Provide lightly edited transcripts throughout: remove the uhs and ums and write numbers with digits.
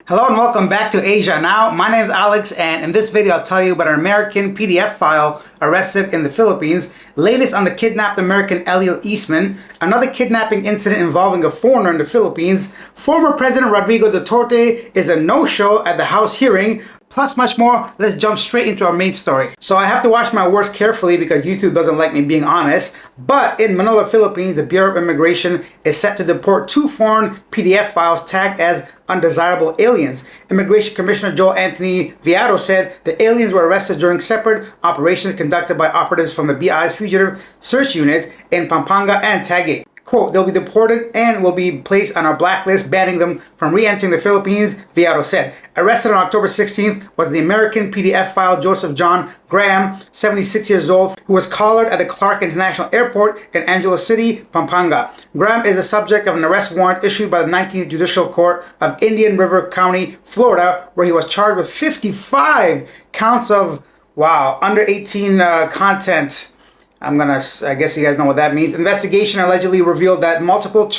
Hello and welcome back to Asia Now. My name is Alex, and in this video I'll tell you about an American PDF file arrested in the Philippines, latest on the kidnapped American Elliot Eastman, another kidnapping incident involving a foreigner in the Philippines, former President Rodrigo Duterte is a no-show at the House hearing, plus much more. Let's jump straight into our main story. So I have to watch my words carefully because YouTube doesn't like me being honest, but in Manila, Philippines, the Bureau of Immigration is set to deport two foreign PDF files tagged as undesirable aliens. Immigration Commissioner Joel Anthony Viado said the aliens were arrested during separate operations conducted by operatives from the BI's Fugitive Search Unit in Pampanga and Taguig. Quote, they'll be deported and will be placed on our blacklist, banning them from re-entering the Philippines, Viado said. Arrested on October 16th was the American PDF file Joseph John Graham, 76 years old, who was collared at the Clark International Airport in Angeles City, Pampanga. Graham is the subject of an arrest warrant issued by the 19th Judicial Court of Indian River County, Florida, where he was charged with 55 counts of, under 18 content. I guess you guys know what that means. Investigation allegedly revealed that multiple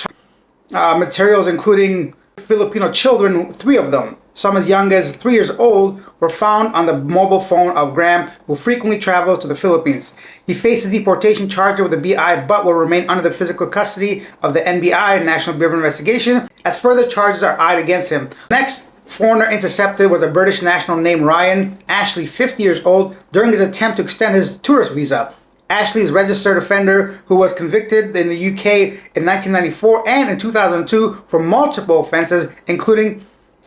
materials, including Filipino children, 3 of them, some as young as 3 years old, were found on the mobile phone of Graham, who frequently travels to the Philippines. He faces deportation charges with the BI, but will remain under the physical custody of the NBI, National Bureau of Investigation, as further charges are eyed against him. Next foreigner intercepted was a British national named Ryan Ashley, 50 years old, during his attempt to extend his tourist visa. Ashley is a registered offender who was convicted in the UK in 1994 and in 2002 for multiple offenses, including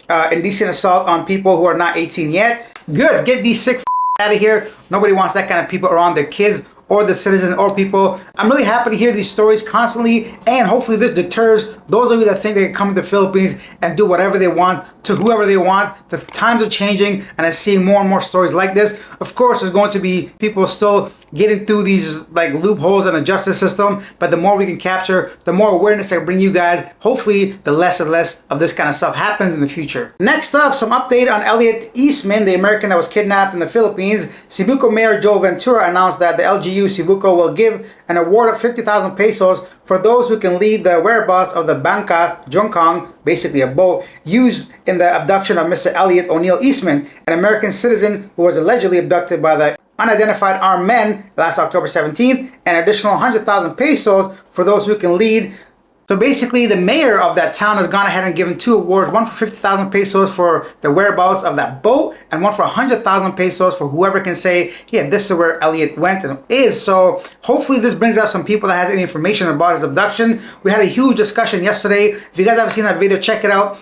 indecent assault on people who are not 18 yet. Good, get these sick out of here. Nobody wants that kind of people around their kids or the citizens or people. I'm really happy to hear these stories constantly, and hopefully this deters those of you that think they can come to the Philippines and do whatever they want to whoever they want. The times are changing, and I'm seeing more and more stories like this. Of course, there's going to be people still getting through these loopholes in the justice system, but the more we can capture, the more awareness I bring you guys, hopefully the less and less of this kind of stuff happens in the future. Next up, some update on Elliot Eastman, the American that was kidnapped in the Philippines. Cebuco Mayor Joe Ventura announced that the LGU Cebuco will give an award of 50,000 pesos for those who can lead the whereabouts of the Bangka Jongkong, basically a boat, used in the abduction of Mr. Elliot O'Neill Eastman, an American citizen who was allegedly abducted by the unidentified armed men last October 17th, and additional 100,000 pesos for those who can lead. So basically, the mayor of that town has gone ahead and given 2 awards, one for 50,000 pesos for the whereabouts of that boat, and one for 100,000 pesos for whoever can say, yeah, this is where Elliot went and is. So hopefully this brings out some people that has any information about his abduction. We had a huge discussion yesterday. If you guys haven't seen that video, check it out.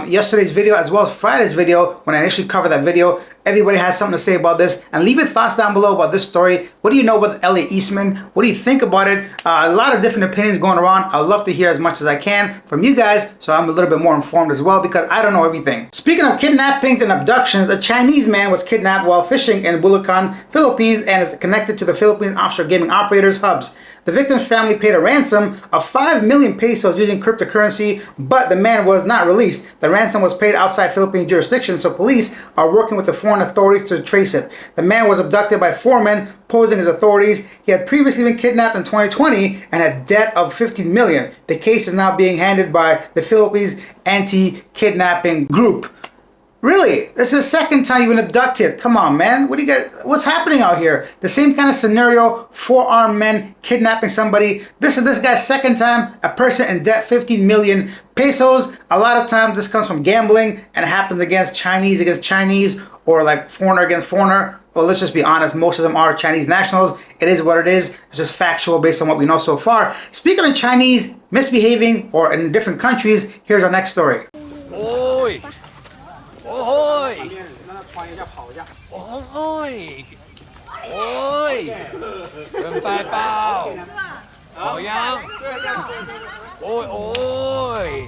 Yesterday's video as well as Friday's video, when I initially covered that video. Everybody has something to say about this, and leave your thoughts down below about this story. What do you know about Elliot Eastman? What do you think about it? A lot of different opinions going around. I'd love to hear as much as I can from you guys, so I'm a little bit more informed as well, because I don't know everything. Speaking of kidnappings and abductions, a Chinese man was kidnapped while fishing in Bulacan, Philippines, and is connected to the Philippines offshore gaming operators hubs. The victim's family paid a ransom of 5 million pesos using cryptocurrency, but the man was not released. The ransom was paid outside Philippine jurisdiction, so police are working with the foreign authorities to trace it. The man was abducted by 4 men posing as authorities. He had previously been kidnapped in 2020 and had debt of 15 million. The case is now being handled by the Philippines Anti-Kidnapping Group. Really? This is the second time you've been abducted. Come on, man. What's happening out here? The same kind of scenario, 4 armed men kidnapping somebody. This is this guy's second time, a person in debt, 15 million pesos. A lot of times this comes from gambling, and it happens against Chinese, or foreigner against foreigner. Well, let's just be honest, most of them are Chinese nationals. It is what it is. It's just factual based on what we know so far. Speaking of Chinese misbehaving or in different countries, here's our next story. Oi! Oi! Oi! Oi! 人拜报，好呀！oi!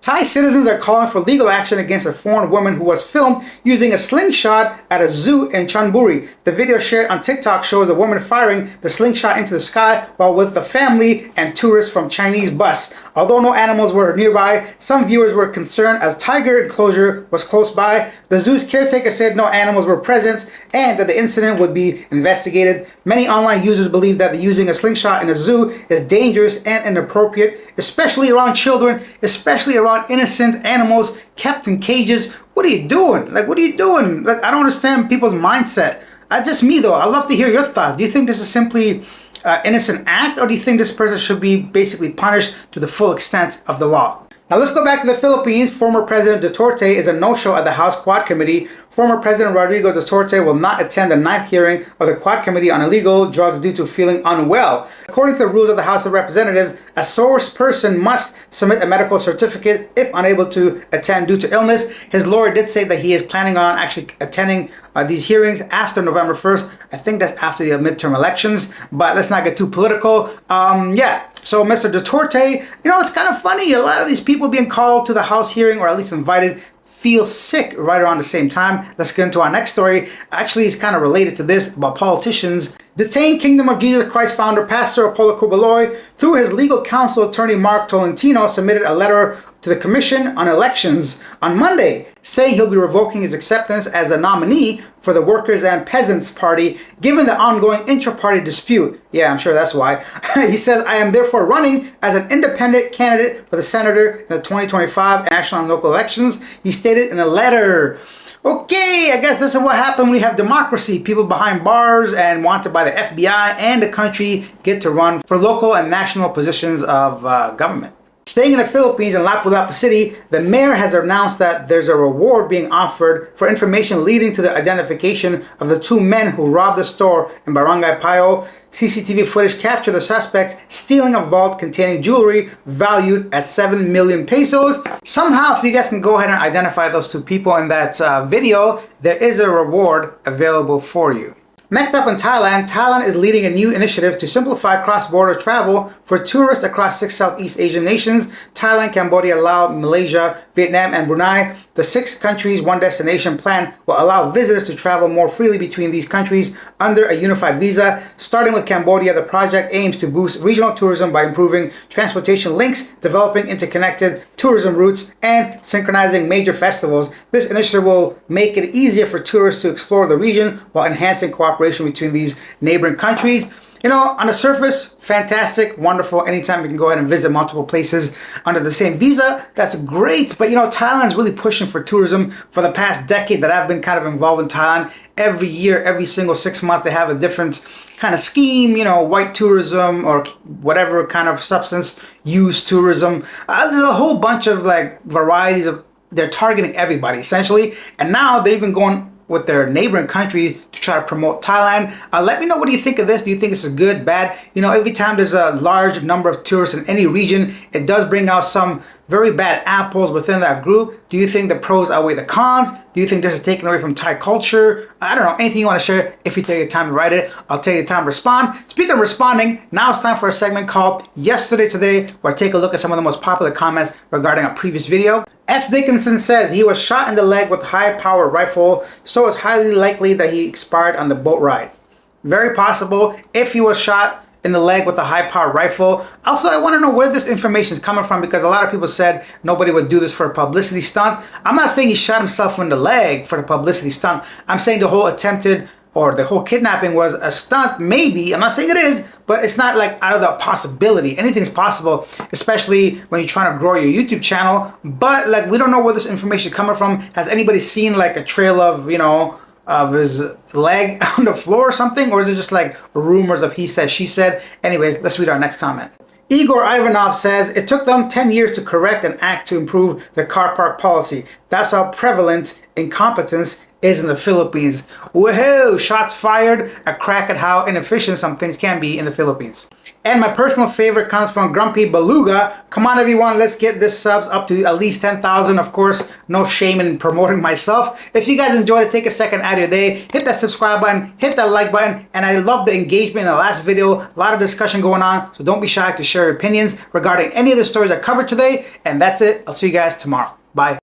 Thai citizens are calling for legal action against a foreign woman who was filmed using a slingshot at a zoo in Chonburi. The video shared on TikTok shows a woman firing the slingshot into the sky while with the family and tourists from Chinese bus. Although no animals were nearby, some viewers were concerned as tiger enclosure was close by. The zoo's caretaker said no animals were present and that the incident would be investigated. Many online users believe that using a slingshot in a zoo is dangerous and inappropriate, especially around children, especially around wild, innocent animals kept in cages. What are you doing? Like, what are you doing? Like, I don't understand people's mindset. That's just me, though. I'd love to hear your thoughts. Do you think this is simply innocent act, or do you think this person should be basically punished to the full extent of the law? Now let's go back to the Philippines. Former President Duterte is a no-show at the House Quad Committee. Former President Rodrigo Duterte will not attend the 9th hearing of the Quad Committee on Illegal Drugs due to feeling unwell. According to the rules of the House of Representatives, a source person must submit a medical certificate if unable to attend due to illness. His lawyer did say that he is planning on actually attending these hearings after November 1st. I think that's after the midterm elections, but let's not get too political. So Mr. Duterte, it's kind of funny. A lot of these people being called to the House hearing, or at least invited, feel sick right around the same time. Let's get into our next story. Actually, it's kind of related to this, about politicians. Detained Kingdom of Jesus Christ founder Pastor Apollo Cubaloy, through his legal counsel attorney Mark Tolentino, submitted a letter to the Commission on Elections on Monday, saying he'll be revoking his acceptance as the nominee for the Workers and Peasants Party, given the ongoing intra-party dispute. Yeah, I'm sure that's why. He says, I am therefore running as an independent candidate for the senator in the 2025 national and local elections, he stated in a letter. Okay, I guess this is what happened when you have democracy. People behind bars and wanted by the FBI and the country get to run for local and national positions of government. Staying in the Philippines in Lapu-Lapu City, the mayor has announced that there's a reward being offered for information leading to the identification of the 2 men who robbed the store in Barangay Payo. CCTV footage captured the suspects stealing a vault containing jewelry valued at 7 million pesos. Somehow, if you guys can go ahead and identify those 2 people in that video, there is a reward available for you. Next up in Thailand, Thailand is leading a new initiative to simplify cross-border travel for tourists across 6 Southeast Asian nations: Thailand, Cambodia, Laos, Malaysia, Vietnam, and Brunei. The 6 countries, 1 destination plan will allow visitors to travel more freely between these countries under a unified visa. Starting with Cambodia, the project aims to boost regional tourism by improving transportation links, developing interconnected tourism routes, and synchronizing major festivals. This initiative will make it easier for tourists to explore the region while enhancing cooperation between these neighboring countries. On the surface, fantastic, wonderful. Anytime you can go ahead and visit multiple places under the same visa, that's great. But Thailand's really pushing for tourism for the past decade that I've been kind of involved in Thailand. Every year, every single 6 months, they have a different kind of scheme, white tourism or whatever kind of substance use tourism. There's a whole bunch of varieties of, they're targeting everybody essentially. And now they're even going with their neighboring countries to try to promote Thailand. Let me know, what do you think of this? Do you think this is good, bad? Every time there's a large number of tourists in any region, it does bring out some very bad apples within that group. Do you think the pros outweigh the cons? Do you think this is taken away from Thai culture? I don't know, anything you want to share. If you take the time to write it, I'll take the time to respond. Speaking of responding, now it's time for a segment called Yesterday Today, where I take a look at some of the most popular comments regarding a previous video. S. Dickinson says he was shot in the leg with a high-powered rifle, so it's highly likely that he expired on the boat ride. Very possible if he was shot in the leg with a high-powered rifle. Also, I want to know where this information is coming from, because a lot of people said nobody would do this for a publicity stunt. I'm not saying he shot himself in the leg for the publicity stunt. I'm saying the whole the whole kidnapping was a stunt, maybe. I'm not saying it is, but it's not out of the possibility. Anything's possible, especially when you're trying to grow your YouTube channel. But we don't know where this information is coming from. Has anybody seen a trail of, of his leg on the floor or something? Or is it just rumors of he said, she said? Anyways, let's read our next comment. Igor Ivanov says, it took them 10 years to correct an act to improve the car park policy. That's how prevalent incompetence is in the Philippines. Woohoo! Shots fired. A crack at how inefficient some things can be in the Philippines. And my personal favorite comes from Grumpy Beluga. Come on, everyone, let's get this subs up to at least 10,000. Of course, no shame in promoting myself. If you guys enjoyed it, take a second out of your day, hit that subscribe button, hit that like button, and I love the engagement in the last video. A lot of discussion going on, so don't be shy to share your opinions regarding any of the stories I covered today. And that's it. I'll see you guys tomorrow. Bye.